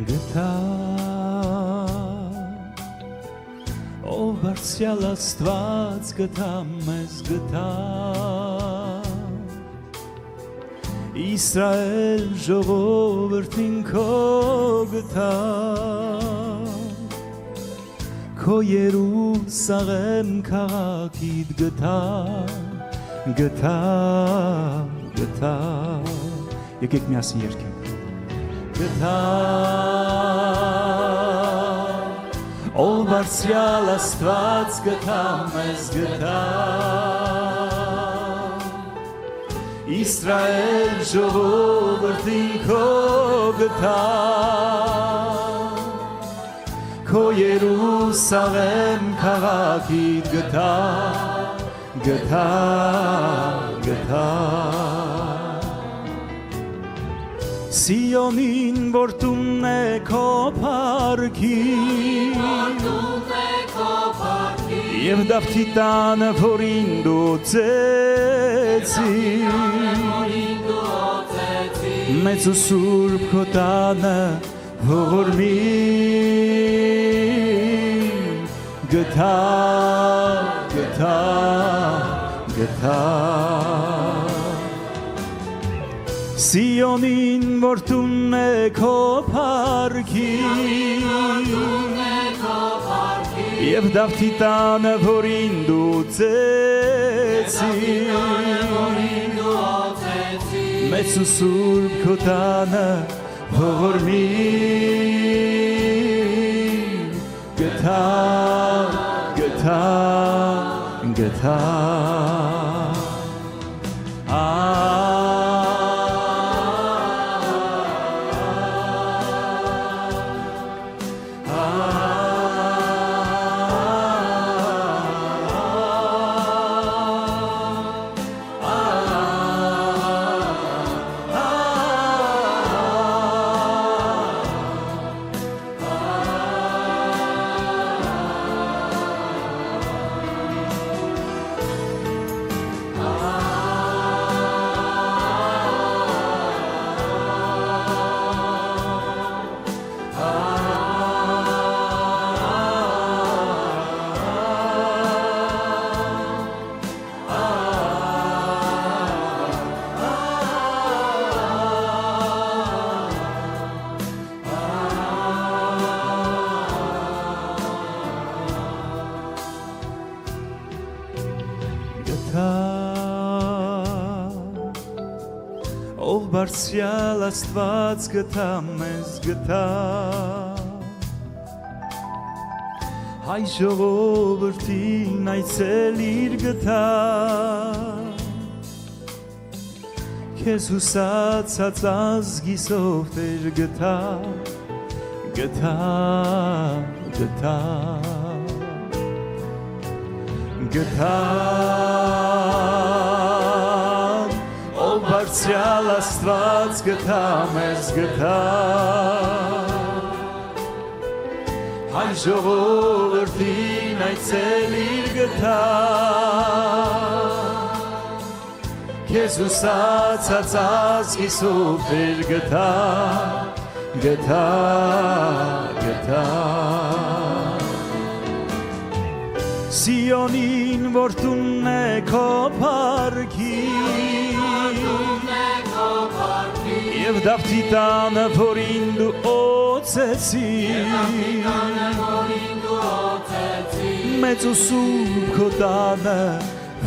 գտա ով բարձրյալ Աստված գտա մեզ գտա Իսրայել ժողովրդին քո գտա Քո Երուսաղեմ քաղաքիդ գտա գտա Եկեք միասին երգենք Գտա Ով բարձրյալ Աստված գտա մեզ գտա Իսրայել ժողովրդին քո գտա Քո Երուսաղեմ քաղաքիդ գտա Սիոնին որ տունն է քո փառքի Եվ Դավթի տանը որին դու ծեցի Մեծ ու սուրբ քո տանը ողորմին գտա Սիոնին որ տունն է քո փառքի Եվ Դավթի տանը որին դու ծեցի Մեծ ու սուրբ քո տանը ողորմին գտա Ով բարձրյալ Աստված գտա մեզ գտա Հայ ժողովրդին այցելիր գտա Քեզ հուսացած ազգիսով Տեր գտա Ով բարձրյալ Աստված գտա մեզ գտա Հայ ժողովրդին այցելիր գտա Քեզ հուսացած ազգիսով Տեր գտա Սիոնին որ տունն է քո փառքի Եվ Դավթի տանը որին դու օծեցի Մեծ ու սուրբ քո տանը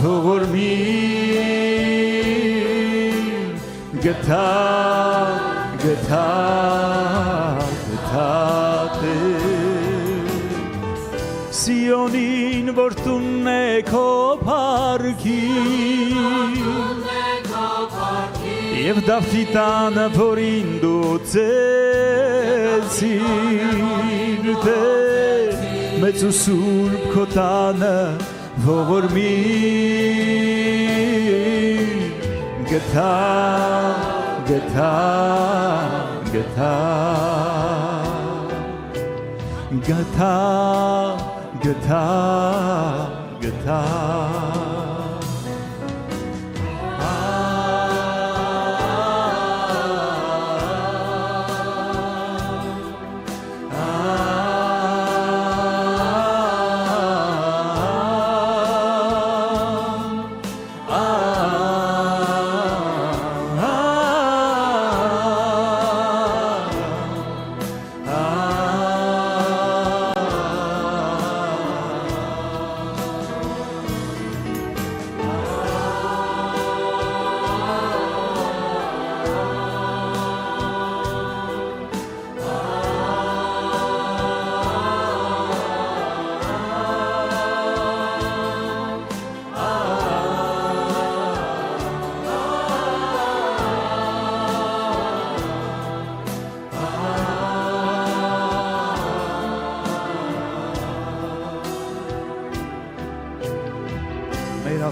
ողորմին գտա Սիոնին որ տունն է քո փառքի Եվ Դավթի տանը որին դու ծեցիր Տեր Մեծ ու սուրբ քո տանը ողորմին գտա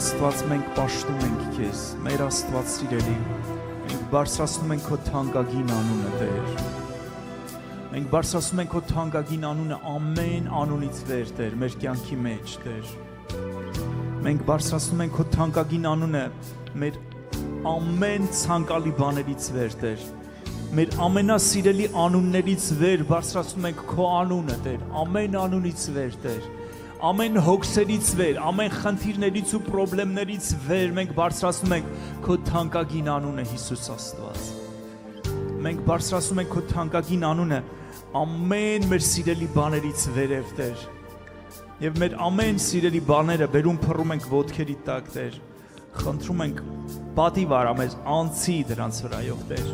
Աստված, մենք պաշտում ենք Քեզ, մեր Աստված սիրելի, մենք բարձրացնում ենք Քո թանկագին անունը, Տեր։ Մենք բարձրացնում ենք Քո թանկագին անունը ամեն անունից վեր, Տեր, մեր կյանքի մեջ, Տեր։ Մենք բարձրացնում ենք Քո թանկագին անունը մեր ամեն ցանկալի բաներից վեր, Տեր։ Մեր ամենասիրելի անուններից վեր բարձրացնում ենք Քո անունը, Տեր, ամեն անունից վեր, Տեր։ Ամեն հոգսերից վեր, ամեն խնդիրներից ու պրոբլեմներից վեր մենք բարձրացնում ենք Քո թանկագին անունը, Հիսուս Աստված։ Մենք բարձրացնում ենք Քո թանկագին անունը ամեն մեր սիրելի բաներից վերև, Տեր։ Եվ մեր ամեն սիրելի բաները բերում փռում ենք ոտքերի տակ, Տեր։ Խնդրում ենք պատիվ արա մեզ, անցի դրանց վրայով, Տեր։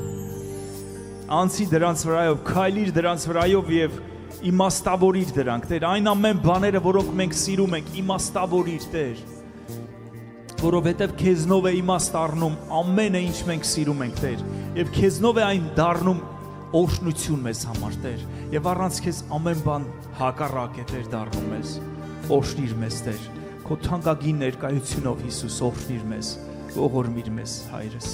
Անցի դրանց վրայով, քայլիր դրանց վրայով եւ իմաստավորիր դրանք, Տեր, այն ամեն բաները, որոնք մենք սիրում ենք, իմաստավորիր, Տեր, որովհետև Քեզնով է իմաստ առնում ամենը, ինչ մենք սիրում ենք, Տեր, եւ Քեզնով է այն դառնում օրհնություն մեզ համար, Տեր, եւ առանց Քեզ ամեն բան հակառակ է, Տեր, դառնում մեզ, օրհնիր մեզ, Տեր, Քո թանկագին ներկայությունով, Հիսուս, օրհնիր մեզ, ողորմիր մեզ, Հայրս։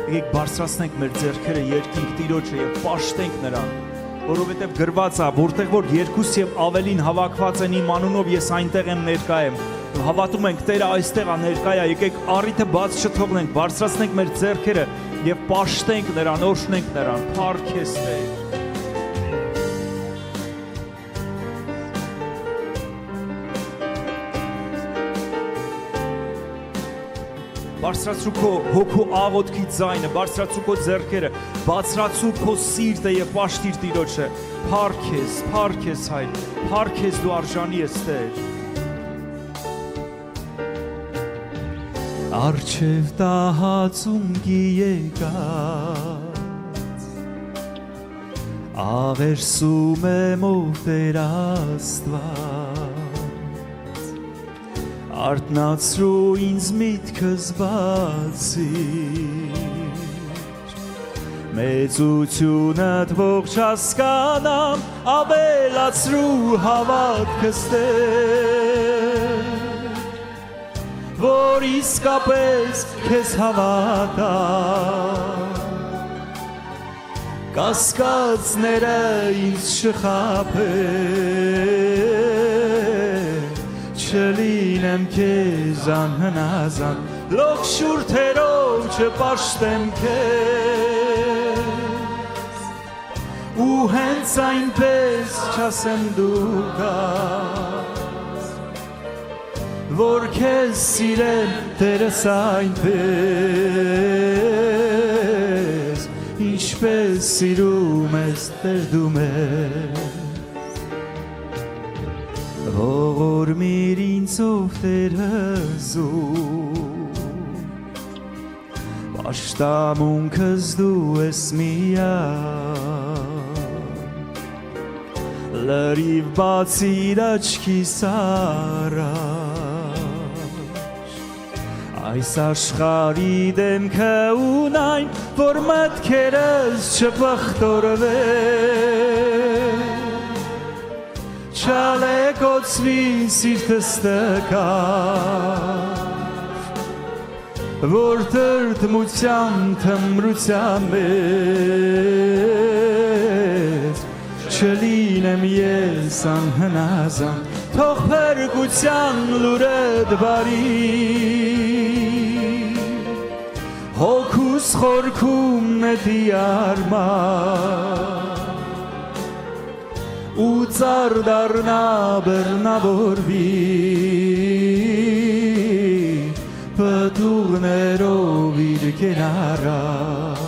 Եկեք բարձրացնենք մեր ձեռքերը երկինք Տիրոջը եւ պաշտենք նրան, որովհետեւ գրված է, որտեղ որ երկուս եւ ավելին հավաքված են իմ անունով, ես այնտեղ եմ ներկա եմ։ Հավատում ենք Տերը այստեղ է ներկա է, եկեք առիթը բաց չթողնենք, բարձրացնենք մեր ձեռքերը եւ պաշտենք նրան, օրհնենք նրան, փառք Քեզ, Տեր։ Բարձրացրու Քո հոգու աղոթքի ձայնը, բարձրացրու Քո ձեռքերը, բարձրացրու Քո սիրտը եւ պաշտիր Տիրոջը։ Փառք Քեզ, Հայր, փառք Քեզ, դու արժանի ես, Տեր։ Արջև տահածունքի եկած, աղերսում եմ ով Տեր Աստված, արթնացրու ինձ միտքս բացիր, մեծությունդ ողջ հասկանամ, ավելացրու հավատքս, Տեր, որ իսկապես Քեզ հավատամ, կասկածները ինձ չխաբեն, չլինեմ Քեզ անհնազանդ, լող շուրթերով չպաշտեմ Քեզ, ու հենց այնպես չասեմ դու կաս, որ Քեզ սիրեմ Տերս այնպես, ինչպես սիրում ես Տեր դու մեզ, ողորմիր ինձ ով Տեր հզոր, պաշտամունքս դու ես միակ, լրիվ բացիր աչքիս առաջ, այս աշխարհի դեմքը ունայն, որ մտքերս չփխտորվեն, չալեկոծվի սիրտս տկար, որ տրտմության թմրության մեջ չլինեմ ես անհնազանդ, թող փրկության լուրդ բարի, հոգուս խորքում նետի արմար, ու ծառ դառնա բռնավորվի, պտուղներով իր կենարար,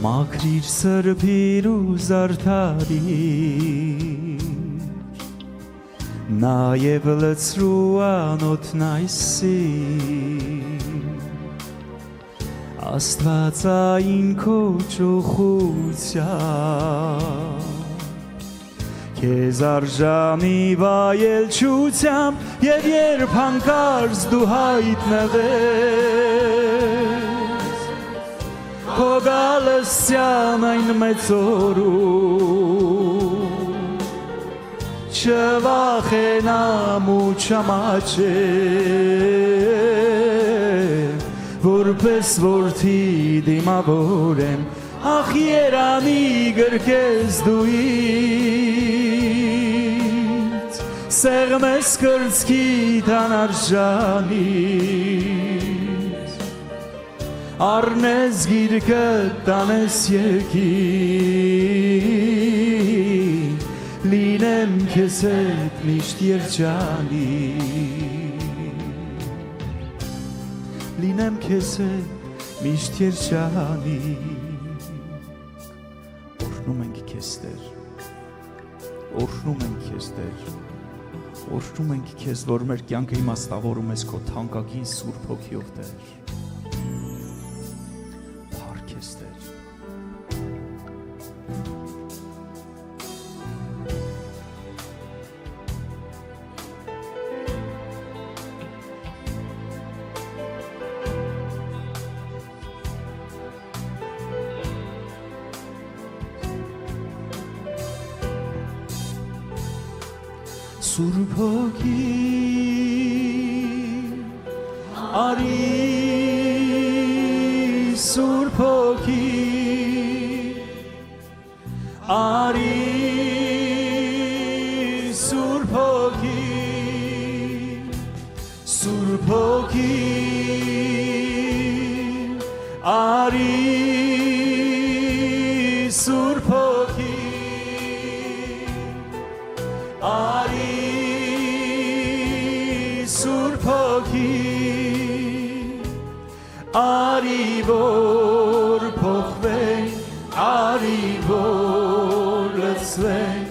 մաքրիր սրբիր ու զարդարիր, նաև լցրու անոթն այսիր, Աստվածային Քո ճոխությամբ, Քեզ արժանի վայելչությամբ, և երբ հանկարծ դու հայտնվես, քո գալսյան այն մեծ օրում չվախենամ ու չամաչեմ որպես որդի դիմավորեմ ախ երանի գրկես դու ինձ սեղմես կրծքիդ անարժանից առնես գիրկը տանես երկիր լինեմ քեզ հետ միշտ երջանիկ լինեմ քեզ հետ միշտ երջանիկ օրհնում ենք քեզ Տեր օրհնում ենք քեզ Տեր օրհնում ենք քեզ որ մեր կյանքը իմաստավորում ես քո թանկագին Սուրբ Հոգիով Տեր փառք քեզ Տեր Սուրբ Հոգի արի Սուրբ Հոգի արի Սուրբ Հոգի Սուրբ Հոգի արի Սուրբ Հոգի արի Սուրբ Հոգի արի որ փոխվենք արի որ լցվենք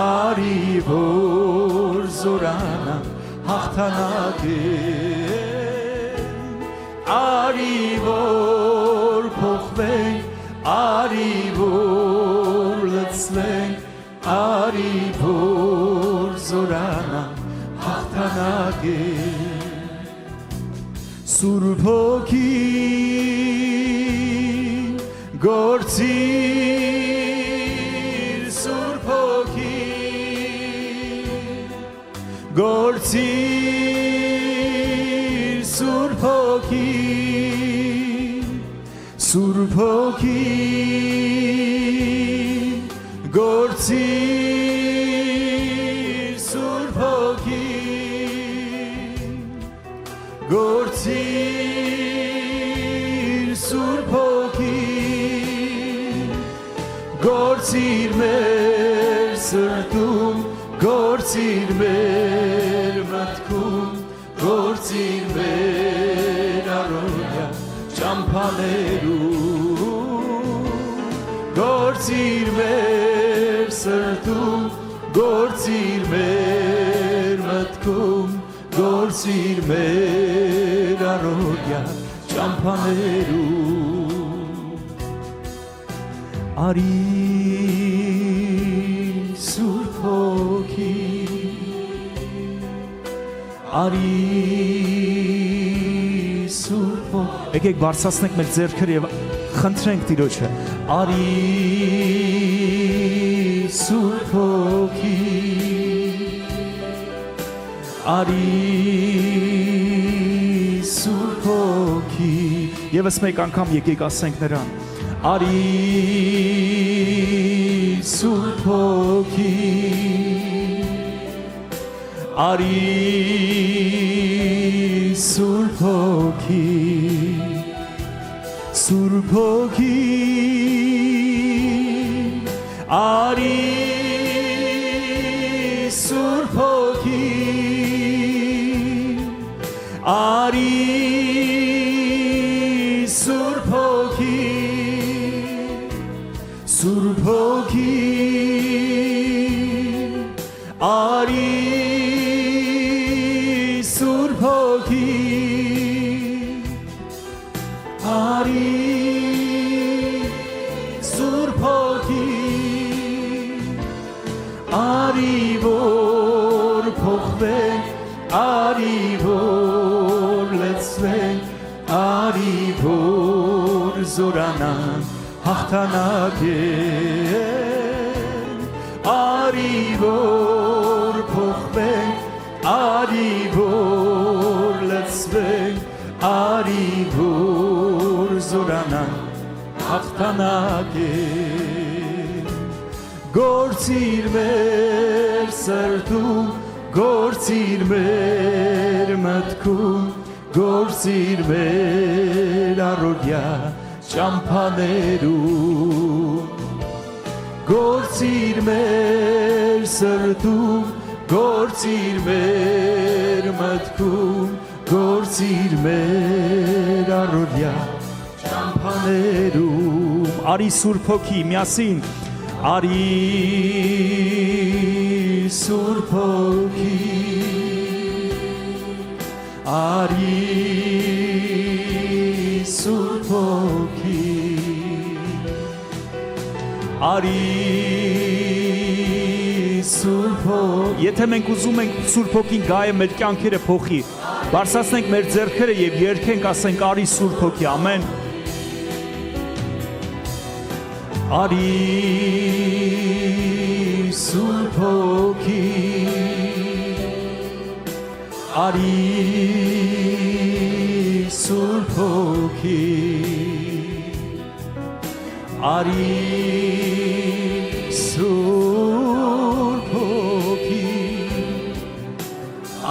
արի որ զորանանք հաղթանակենք արի որ փոխվենք արի որ լցվենք արի որ զորանանք հաղթանակենք Սուրբ Հոգի գործիր Սուրբ Հոգի գործիր Սուրբ Հոգի Սուրբ Հոգի գործիր Սուրբ Հոգի գործիր Սուրբ Հոգի գործիր մեր սրտում գործիր մեր մտքում գործիր մեր առօրյա ճամփաներում գործիր մեր սրտում գործիր մեր մտքում գործիր մեր առօրյա ճամփաներում արի Սուրբ Հոգի արի Սուրբ Հոգի եկեք բարձրացնենք մեր ձեռքերը եւ խնդրենք Տիրոջը արի Սուրբ Հոգի արի Սուրբ Հոգի Եվս մեկ անգամ եկեք ասենք նրան արի Սուրբ Հոգի արի Սուրբ Հոգի Սուրբ Հոգի արի Սուրբ Հոգի արի Սուրբ Հոգի Սուրբ Հոգի արի Սուրբ Հոգի արի Սուրբ Հոգի արի որ փոխվենք արի որ լցվենք արի որ զորանանք հաղթանակ են, արի որ փոխվենք, արի որ լցվենք, արի որ զորանանք, հաղթանակ են, գործիր մեր սրտում, գործիր մեր մտքում, գործիր մեր առօրյա ճամփաներում, գործիր մեր սրտում, գործիր մեր մտքում, գործիր մեր առօրյա ճամփաներում, արի Սուրբ Հոգի միասին, արի Սուրբ Հոգի, արի Սուրբ Հոգի, արի Սուրբ Հոգի, եթե մենք ուզում ենք Սուրբ Հոգին գայը մեր կյանքերը փոխի, բարձրացնենք մեր ձեռքերը եւ երգենք, ասենք արի Սուրբ Հոգի, ամեն, արի Սուրբ Հոգի, արի Սուրբ Հոգի, արի Սուրբ Հոգի,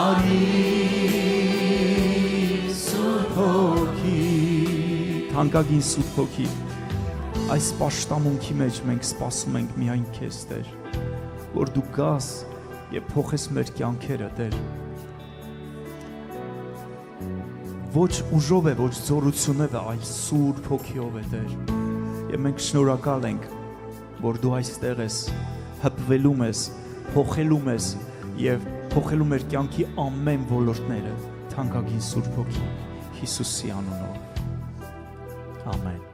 արի Սուրբ Հոգի, թանկագին Սուրբ Հոգի, այս պաշտամունքի մեջ մենք սպասում ենք միայն քեզ, Տեր, որ դու գաս եւ փոխես մեր կյանքերը, Տեր, ոչ ուժով է, ոչ զորությունով է, այլ Սուրբ Հոգիով է, Տեր, եւ մենք շնորհակալ ենք, որ դու այստեղ ես, հպվելու ես, փոխելու ես եւ փոխելու մեր կյանքի ամեն ոլորտները, թանկագին Սուրբ Հոգի, Հիսուսի անունով, ամեն։